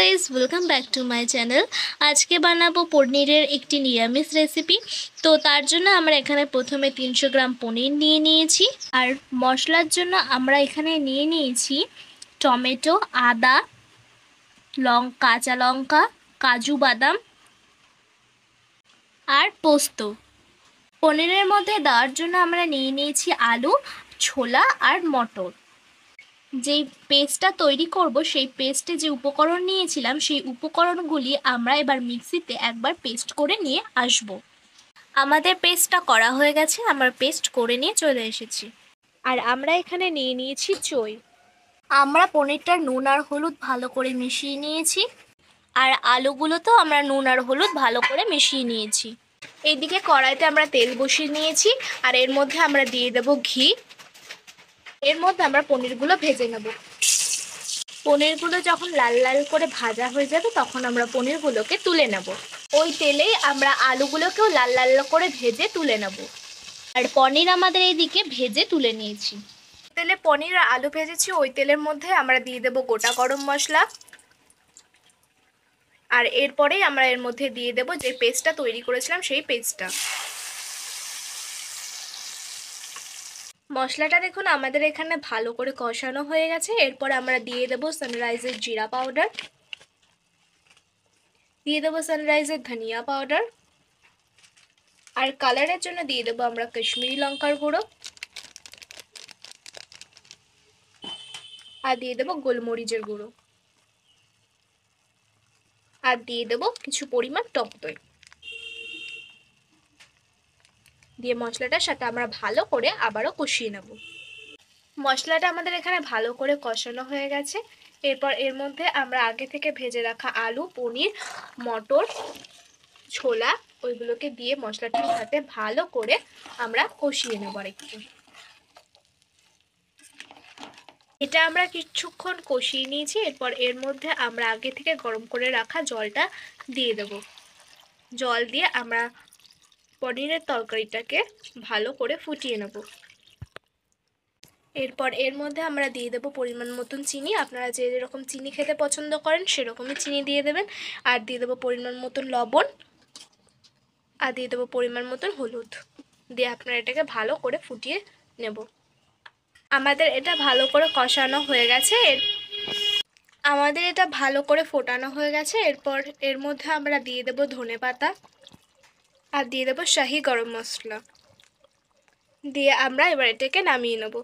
Guys, welcome back to my channel. আজকে বানাবো পনিরের একটি নিরামিষ রেসিপি। তো তার জন্য আমরা এখানে প্রথমে 300 গ্রাম পনির নিয়ে নিয়েছি। আর মশলার জন্য আমরা এখানে নিয়ে নিয়েছি টমেটো, আদা, কাঁচা লঙ্কা, কাজু বাদাম আর পোস্ত। পনিরের মধ্যে দেওয়ার জন্য আমরা নিয়ে নিয়েছি আলু, ছোলা আর মটর। যেই পেস্টটা তৈরি করব সেই পেস্টে যে উপকরণ নিয়েছিলাম সেই উপকরণগুলি আমরা এবার মিক্সিতে একবার পেস্ট করে নিয়ে আসব। আমাদের পেস্টটা করা হয়ে গেছে, আমরা পেস্ট করে নিয়ে চলে এসেছি। আর আমরা এখানে নিয়ে নিয়েছি চই। আমরা পনিরটার নুন আর হলুদ ভালো করে মিশিয়ে নিয়েছি। আর আলুগুলোতেও আমরা নুন আর হলুদ ভালো করে মিশিয়ে নিয়েছি। এইদিকে কড়াইতে আমরা তেল বসিয়ে নিয়েছি আর এর মধ্যে আমরা দিয়ে দেব ঘি। এর মধ্যে আমরা পনিরগুলো ভেজে নেব। পনিরগুলো যখন লাল লাল করে ভাজা হয়ে যাবে তখন আমরা পনিরগুলোকে তুলে নেব। ওই তেলেই আমরা আলুগুলোকেও লাল লাল করে ভেজে তুলে নেব। আর পনির আমাদের এইদিকে ভেজে তুলে নিয়েছি। তেলে পনির আর আলু ভেজেছি, ওই তেলের মধ্যে আমরা দিয়ে দেব গোটা গরম মশলা। আর এরপরেই আমরা এর মধ্যে দিয়ে দেব যে পেস্টটা তৈরি করেছিলাম সেই পেস্টটা। মশলাটা দেখুন আমাদের এখানে ভালো করে কষানো হয়ে গেছে। এরপর আমরা দিয়ে দেব সানরাইজের জিরা পাউডার, দিয়ে দেবো সানরাইজের ধনিয়া পাউডার, আর কালারের জন্য দিয়ে দেবো আমরা কাশ্মীরি লঙ্কার গুঁড়ো, আর দিয়ে দেবো গোলমরিচের গুঁড়ো, আর দিয়ে দেবো কিছু পরিমাণ টক দই। দিয়ে মশলাটার সাথে আমরা ভালো করে আবারও কষিয়ে নেব। মশলাটা আমাদের এখানে ভালো করে কষানো হয়ে গেছে। এরপর এর মধ্যে আমরা আগে থেকে ভেজে রাখা আলু, পনির, মটর, ছোলা ওইগুলোকে দিয়ে মশলাটার সাথে ভালো করে আমরা কষিয়ে নেব আরেকটু। এটা আমরা কিছুক্ষণ কষিয়ে নিয়েছি। এরপর এর মধ্যে আমরা আগে থেকে গরম করে রাখা জলটা দিয়ে দেব। জল দিয়ে আমরা পনিরের তরকারিটাকে ভালো করে ফুটিয়ে নেব। এরপর এর মধ্যে আমরা দিয়ে দেব পরিমাণ মতন চিনি। আপনারা যে যেরকম চিনি খেতে পছন্দ করেন সেরকমই চিনি দিয়ে দেবেন। আর দিয়ে দেবো পরিমাণ মতন লবণ, আর দিয়ে দেবো পরিমাণ মতন হলুদ। দিয়ে আপনারা এটাকে ভালো করে ফুটিয়ে নেব। আমাদের এটা ভালো করে কষানো হয়ে গেছে। আমাদের এটা ভালো করে ফোটানো হয়ে গেছে। এরপর এর মধ্যে আমরা দিয়ে দেব ধনেপাতা, আর দিয়ে দেবো শাহি গরম মশলা। দিয়ে আমরা এবার এটাকে নামিয়ে নেব।